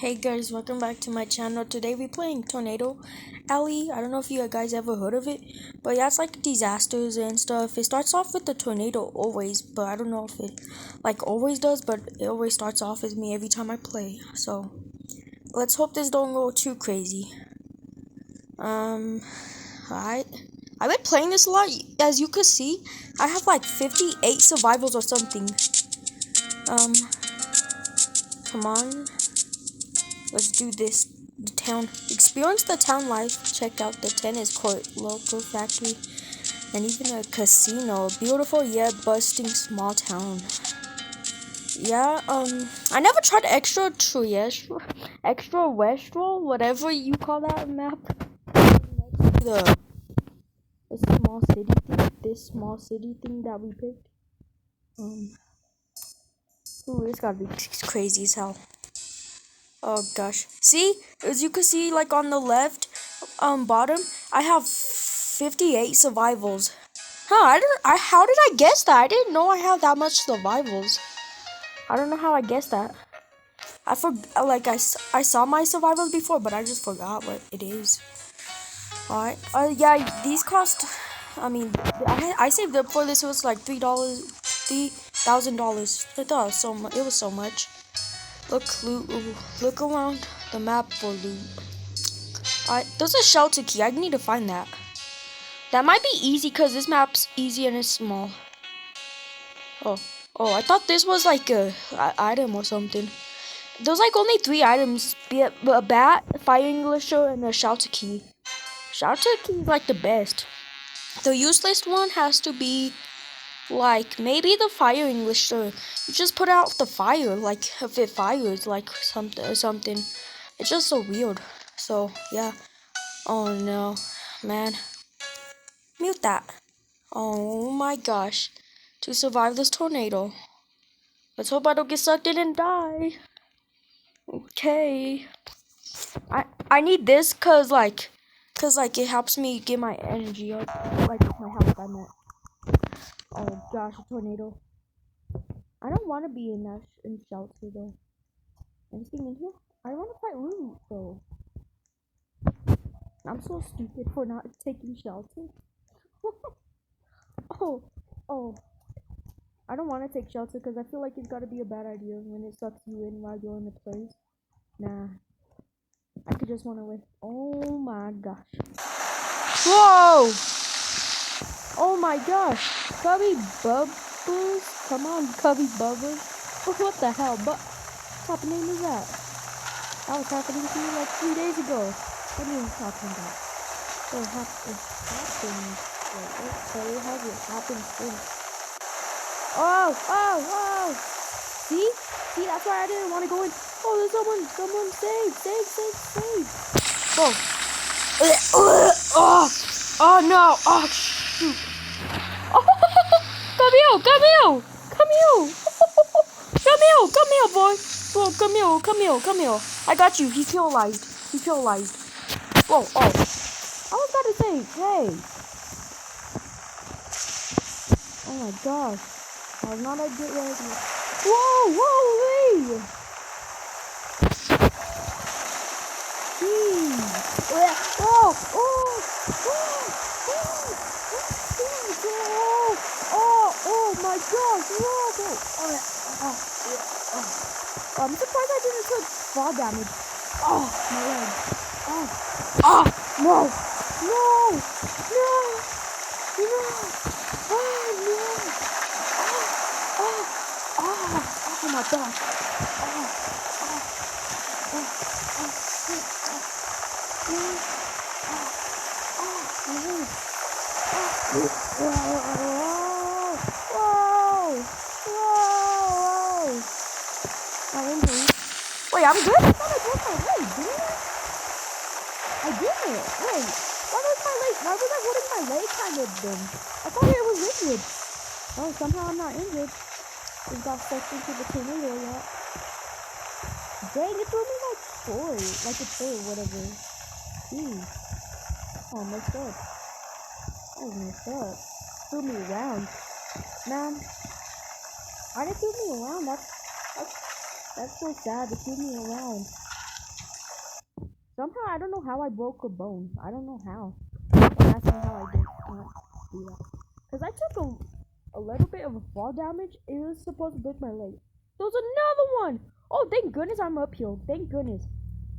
Hey guys, welcome back to my channel. Today we're playing Tornado Alley. I don't know if you guys ever heard of it, but yeah, it's like disasters and stuff. It starts off with the tornado always, but I don't know if it like always does, but it always starts off as me every time I play. So let's hope this don't go too crazy. Alright. I've been playing this a lot. As you could see, I have like 58 survivals or something. Come on. Let's do this. The town. Experience the town life. Check out the tennis court, local factory, and even a casino. Beautiful yet bustling small town. Yeah, I never tried extra terrestrial, extra terrestrial, whatever you call that map. The small city thing, this small city thing that we picked. Ooh, this gotta be crazy as hell. Oh gosh. See, as you can see, like on the left, bottom, I have 58 survivals. Huh? How did I guess that? I didn't know I have that much survivals. I don't know how I guessed that. I saw my survivals before, but I just forgot what it is. Alright. Yeah, these cost. I mean, I saved up for this. It was like $3, $3,000. It was so much. It was so much. Look around the map for loot. There's a shelter key. I need to find that. That might be easy because this map's easy and it's small. Oh, I thought this was like a item or something. There's like only 3 items: a bat, a fire extinguisher, and a shelter key. Shelter key is like the best. The useless one has to be like maybe the fire extinguisher. You just put out the fire, like if it fires, like something. It's just so weird. So yeah. Oh no, man. Mute that. Oh my gosh. To survive this tornado. Let's hope I don't get sucked in and die. Okay. I need this cause it helps me get my energy up. Like my health, I meant. Oh gosh, a tornado. I don't want to be in shelter though. Anything in here? I want to fight loot though. I'm so stupid for not taking shelter. oh. I don't want to take shelter because I feel like it's gotta be a bad idea when it sucks you in while you're in the place. Nah. I could just run away. Oh my gosh. Whoa! Oh my gosh. Cubby Bubbles? Come on, Cubby Bubbles. What the hell? What type of name is that? That was happening to me like 3 days ago. What are you talking about? It happened. Wait, how did it happen since? Oh! See, that's why I didn't want to go in. Oh, there's someone save. Oh, oh no, oh shoot. Oh, come here. Boy. Whoa, come here. I got you, he's paralyzed. Whoa, oh. I was about to say, hey. Oh my gosh. I was not a good idea. Whoa, oh my gosh, I'm surprised I didn't take fall damage. Oh, my leg. No. Oh my gosh. Whoa. My injury. Wait, I'm good? I thought I broke my leg, didn't I? I didn't. Wait, why was I holding my leg kind of then? I thought I was injured. Oh, somehow I'm not injured. Just got sucked into the tornado yet. Dang, it threw me like a toy, whatever. Oh, messed up. Threw me around. Man, why did it threw me around? That's so sad. It threw me around. Somehow I don't know how I broke a bone. I don't know how. Don't ask me how I did not do that. Cause I took a little bit of a fall damage. It was supposed to break my leg. There's another one. Oh, thank goodness I'm uphill. Thank goodness.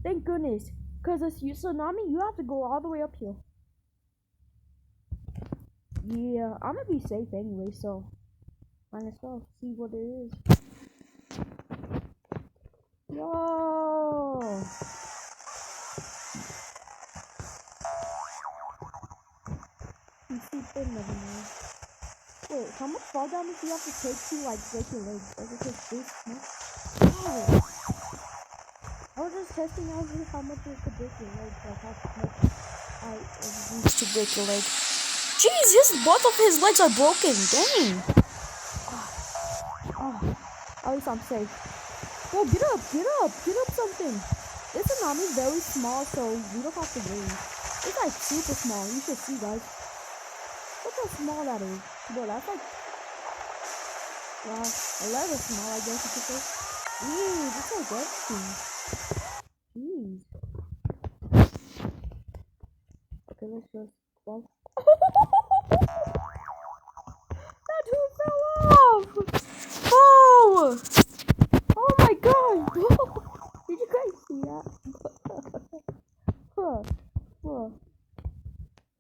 Thank goodness. Cause a tsunami, you have to go all the way uphill. Yeah, I'm gonna be safe anyway, so might as well see what it is. Yo! You see, it never mind. Wait, how much fall damage do you have to take to like break your legs? Does it take this much? Oh! I was just testing out here how much it could break your legs, like how much I used to break your leg. Jeez, both of his legs are broken. Dang. Oh, at least I'm safe. Whoa, get up something. This tsunami is very small, so we don't have to worry. It's like super small. You should see, guys. Look how small that is. Bro, that's like, wow, a little small, I guess you could say. Jeez, it's like everything. Jeez. Okay, let's just, well. That dude fell off! Oh! Oh my god! Did you guys see that? Huh.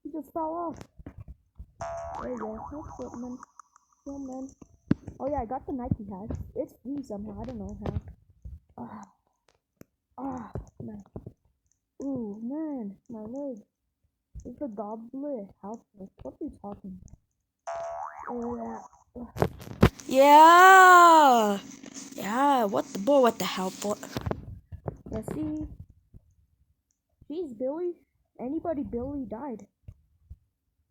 He just fell off. There you go. Nice footman. Yeah, man. Oh yeah, I got the Nike hat. It's free somehow. I don't know how. Man. Ooh, man. My leg. It's a goblet. How? What are you talking about? Yeah. Yeah. What the boy? What the hell, boy? Yeah. See. Jeez, Billy. Anybody, Billy died.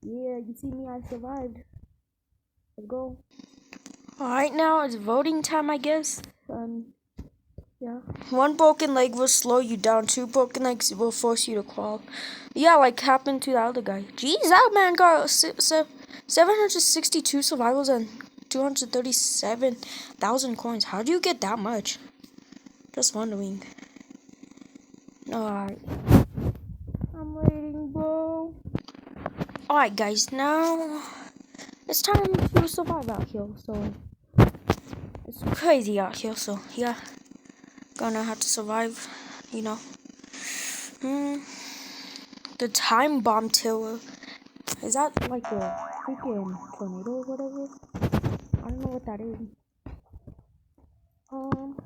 Yeah, you see me. I survived. Let's go. Alright, now it's voting time, I guess. Yeah. One broken leg will slow you down. 2 broken legs will force you to crawl. Yeah, like happened to the other guy. Jeez, that man got 762 survivals and 237,000 coins. How do you get that much? Just wondering. Alright. I'm waiting, bro. Alright, guys, now it's time to survive out here. So it's crazy out here. So yeah, gonna have to survive. You know. The time bomb tower. Is that like a freaking tornado or whatever? I don't know what that is. Come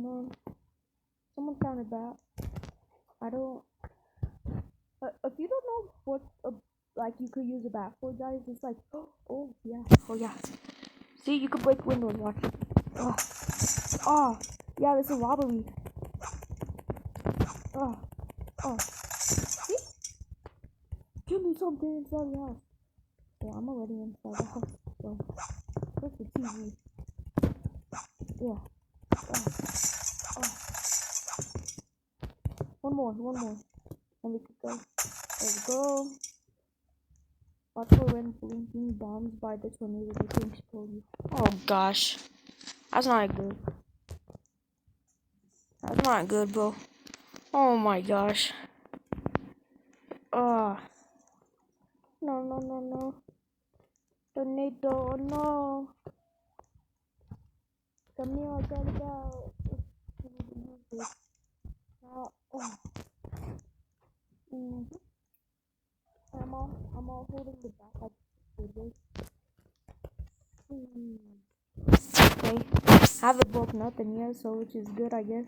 on. Someone sounded that. I don't. If you don't know what, like you could use a bat for, guys, it's like, oh yeah. See, you could break windows. Watch. Yeah, this is a robbery. See? Give me something inside the house. Yeah, I'm already inside the house. So, where's the TV? Yeah. One more. And we could go. There we go. Watch for when blinking bombs by the tornado they can explode you. Oh gosh. That's not good. That's not good, bro. Oh my gosh. No. Tornado, no. Come here, I gotta go. I'm all holding the back like this. Okay. I haven't broke nothing yet, so which is good, I guess.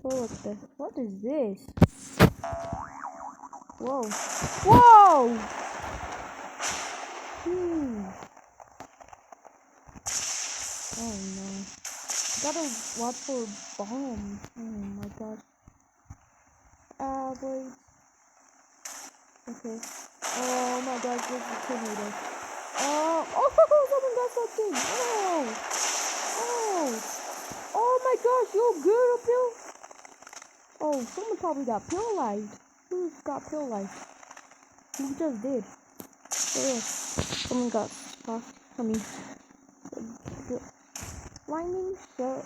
Oh, what is this? Whoa. Oh no. Gotta watch for bombs. Oh my gosh. Wait. Okay. Oh my gosh, this is a tornado. Someone got something. Oh my gosh, you're good up here. Oh, someone probably got paralyzed. Who got paralyzed? Who just did? Someone got shocked. Lightning shot.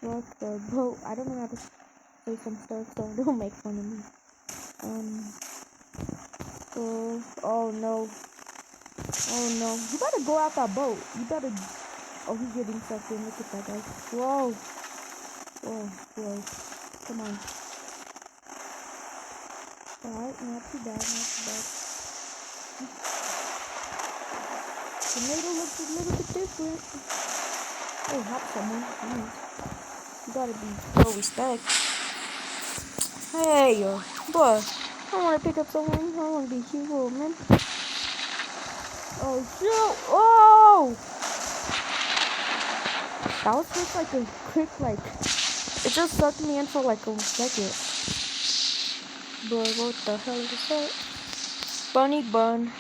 What the boat? I don't know how to say some stuff, so don't make fun of me. Oh no. Oh no. You better go out that boat. You better. Oh, he's getting sucked in. Look at that guy. Whoa. Whoa. Come on. Alright, not too bad. The needle looks a little bit different. Oh, help someone. Nice. You gotta be no respect. Hey, boy. I wanna pick up someone. I wanna be hero, man. Oh, shoot. Oh! That was just like a quick, like, it just sucked me in for like a second. Bro, what the hell is that? Bunny bun.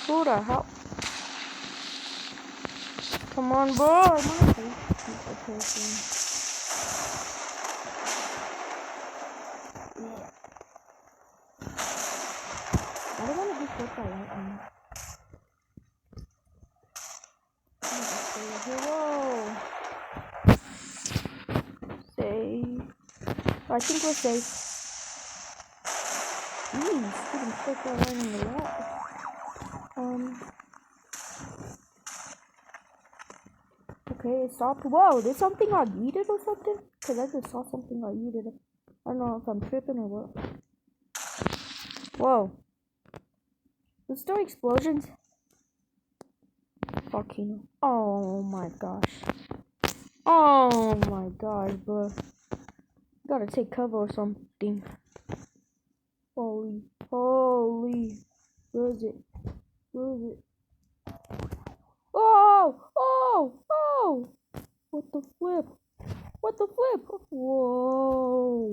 Who the hell? Come on, bro. I'm gonna take a person. Yeah. I don't wanna be hit by lightning. Whoa. Safe. I think we're safe. Getting stuck by lightning a lot. Okay, it stopped. Whoa, did something I yeeted or something? Cause I just saw something I yeeted. I don't know if I'm tripping or what. Whoa. There's still explosions. Volcano. Oh my gosh. Oh my gosh, bro. Gotta take cover or something. Holy. Where is it? Oh! What the flip? Whoa!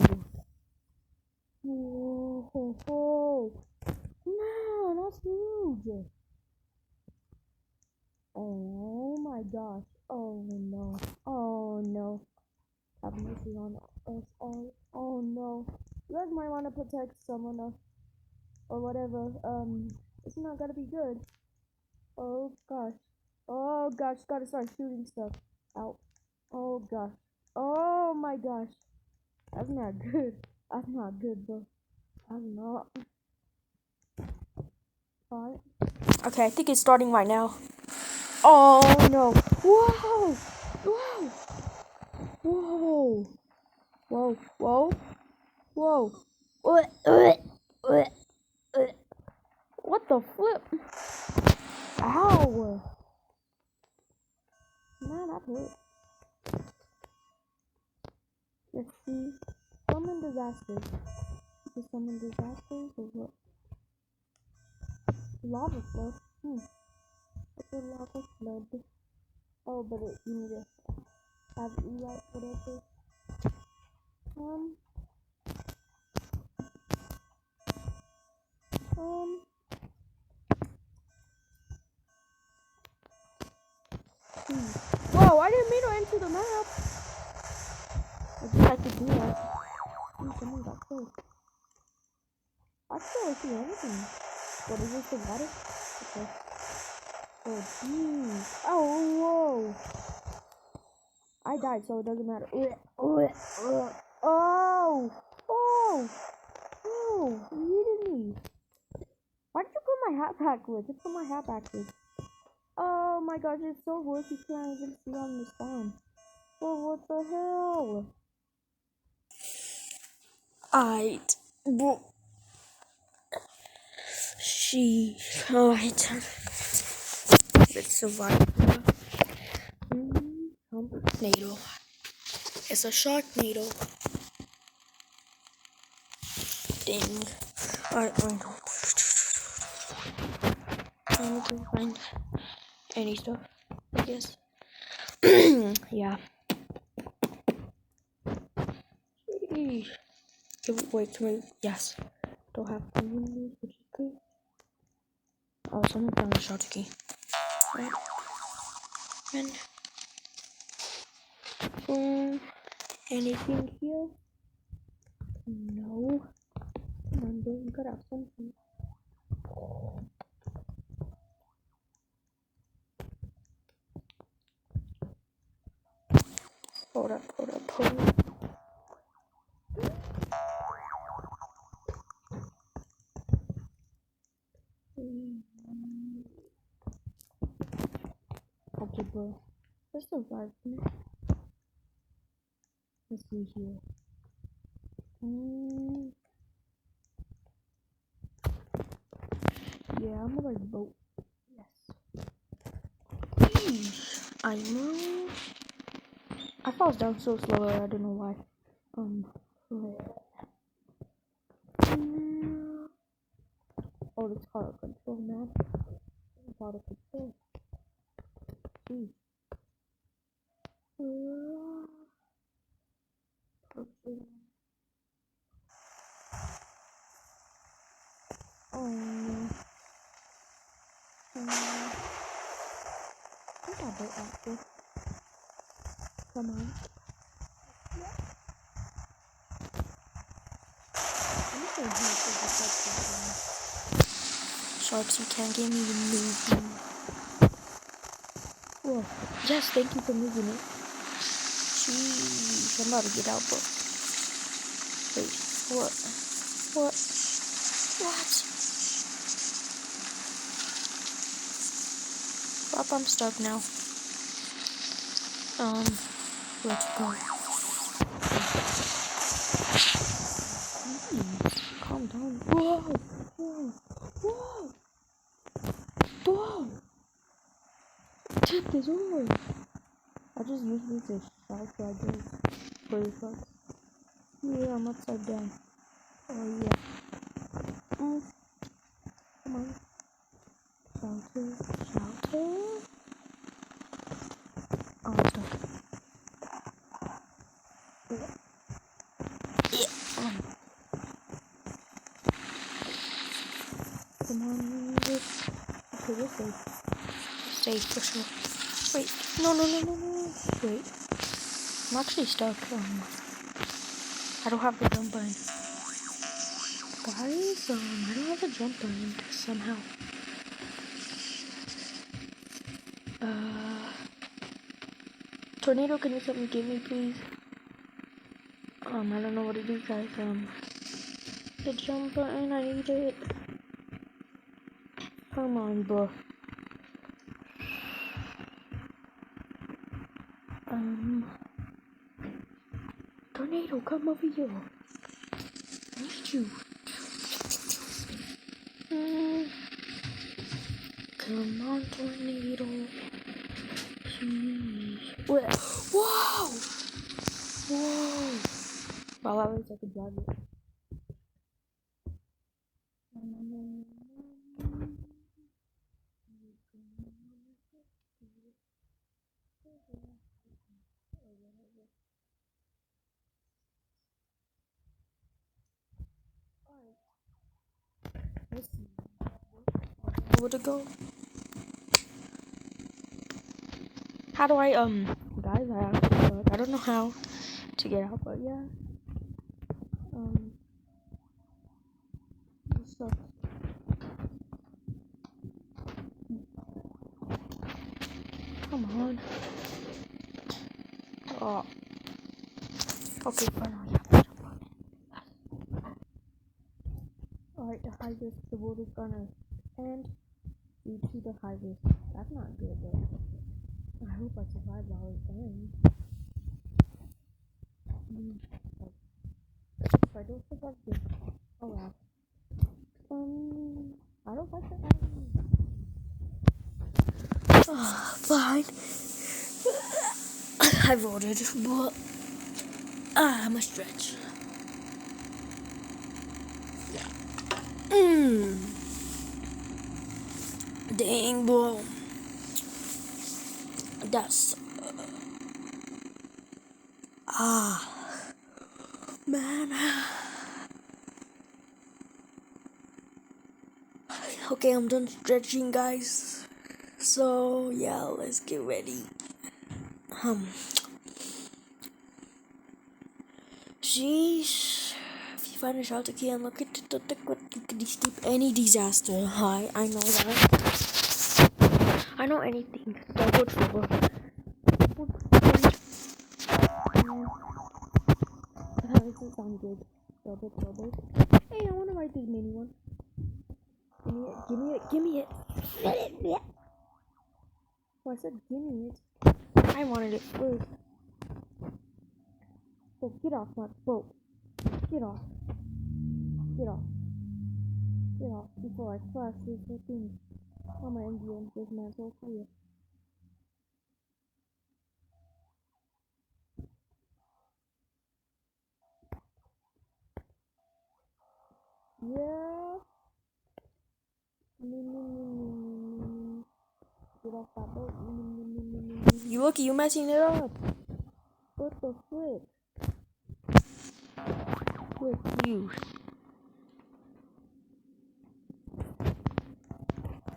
No, that's huge. Oh my gosh. Oh no. Have mercy on us all. Oh no. You guys might want to protect someone else or whatever. It's not gonna be good. Oh gosh. Gotta start shooting stuff out. Oh gosh. Oh my gosh. That's not good. That's not good, bro. That's not. Alright. Okay, I think it's starting right now. Oh no. Whoa. What the flip? Ow. Man, that hurt. Let's see. Summon disasters. Is it summon disasters or what? Lava flood. It's a lava flood. Oh, but you need to have E-Light, whatever. Whoa, I didn't mean to enter the map. I just had to do that. Someone got killed. I still don't see anything. What is this, the water? Okay. Oh, jeez. Oh, whoa. I died, so it doesn't matter. Oh, you did me. Why did you put my hat backwards? Just put my hat backwards. Oh my gosh, it's so worse you can't even see on the spawn. Oh, what the hell? Alright. Alright. Let's survive. Tornado. It's a sharknado. Ding. Alright, I need to find any stuff, I guess. Yeah. Wait, yes. Don't have communities, which is good. Oh, someone found a shelter key. Right. And anything here? No. Come on, bro, you gotta have something. Hold up. Okay, bro. Let's survive. Let's see here. Yeah, I'm gonna vote. Yes. I know. I fall down so slow. I don't know why. Oh, it's hard to control, man. It's hard to control. Jeez. Oh no. I think I'll vote after. Come on. Sharks, you can't get me to move. Whoa. Yes, thank you for moving it. Jeez, I'm about to get out, bro. Wait, what? Well, I'm stuck now. Let's go. Calm down. Whoa! Tip this over. I just used this as shout, so I guess. For the shots. Yeah, I'm upside down. Oh, yeah. Come on. Shout. Oh, I'm stuck. Come on. Okay, we're safe. Safe for sure. Wait. No. Wait. I'm actually stuck. I don't have the jump button. Guys, I don't have a jump button somehow. Tornado, can you something give me, please? I don't know what to do, guys. The jump button, I need it. Come on, bro. Tornado, come over here. I need you. Come on, Tornado. Please. Whoa! Wow, at least I could drive it. Let's see. Where to go? How do I, guys, I don't know how to get out, but yeah. So. Come on. Oh. Okay, fine. Alright, the highest, the world is gonna end due to the highest. That's not good, though. I hope I survive the whole thing. If I don't survive this, oh well. I don't like that. Fine. I voted, but I'm a stretch. Dang, bro. That's man. Okay, I'm done stretching, guys. So yeah, let's get ready. Sheesh. If you find a shelter key and look at the you can escape any disaster. Hi, I know that. I know anything. Double trouble. doesn't sound good. Double. Hey, I want to write this mini one. Give me it. Oh, I said give me it. I wanted it first. So get off my boat. Get off before I crash this whole thing. I'm gonna end this man's whole career. Yeah. Get off that boat. You look, you messing it up. What the frick? Frick you.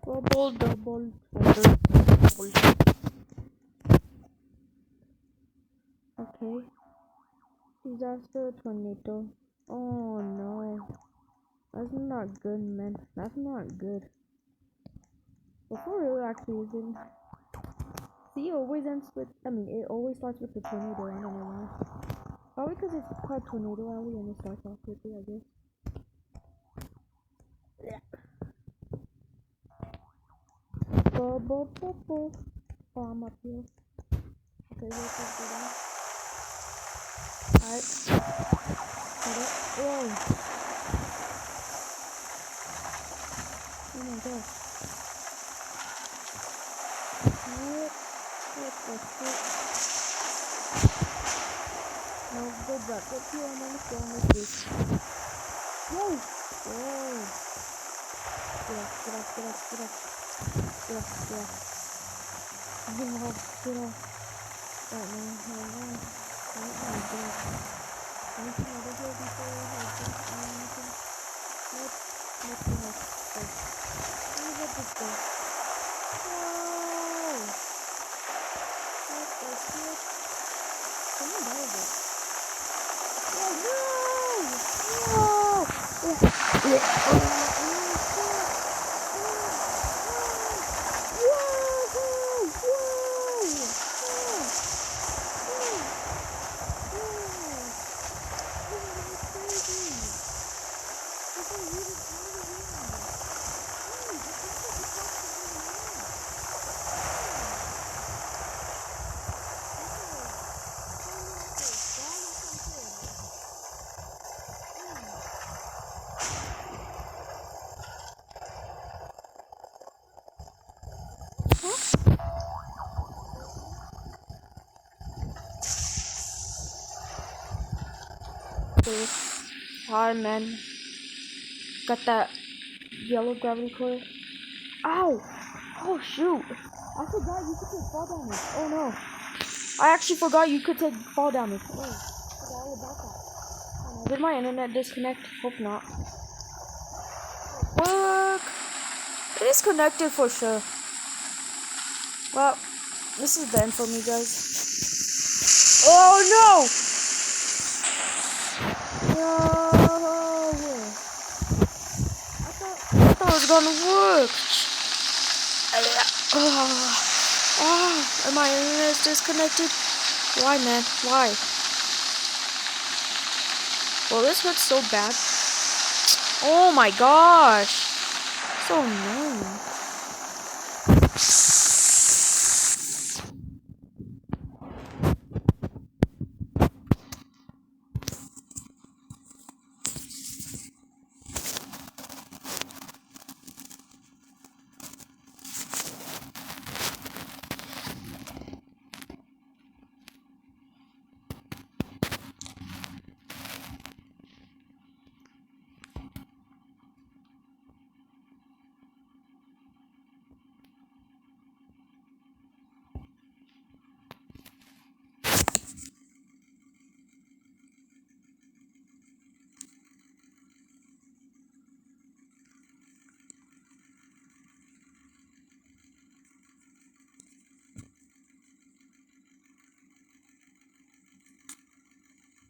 Double. Okay. Disaster tornado. Oh no. That's not good, man. That's not good. Before it actually isn't. See, it always ends with, it always starts with the tornado, I don't know why. Probably because it's called Tornado Alley and it starts off with it, I guess. Oh, I'm up here. Okay, wait for that. Alright. Got it. Whoa! Oh my gosh. What the frick? No, go back up here. I'm almost done with this. Whoa! Whoa! Get off. Get off. Right now, get off. Anything over here before I jump on anything? Nothing else. Let me get this thing. Whoa! What the shit? Someone died of it. Oh no! Hard, man. Got that yellow gravity coil. Ow! Oh shoot! I forgot you could take fall damage. Oh no! I actually forgot you could take fall damage. Oh, I forgot all about that. Oh, did my internet disconnect? Hope not. Work! It is connected for sure. Well, this is the end for me, guys. Oh no! No! I thought it was gonna work. And my internet is disconnected. Why, man? Why? Well, this hurts so bad. Oh my gosh. So annoying.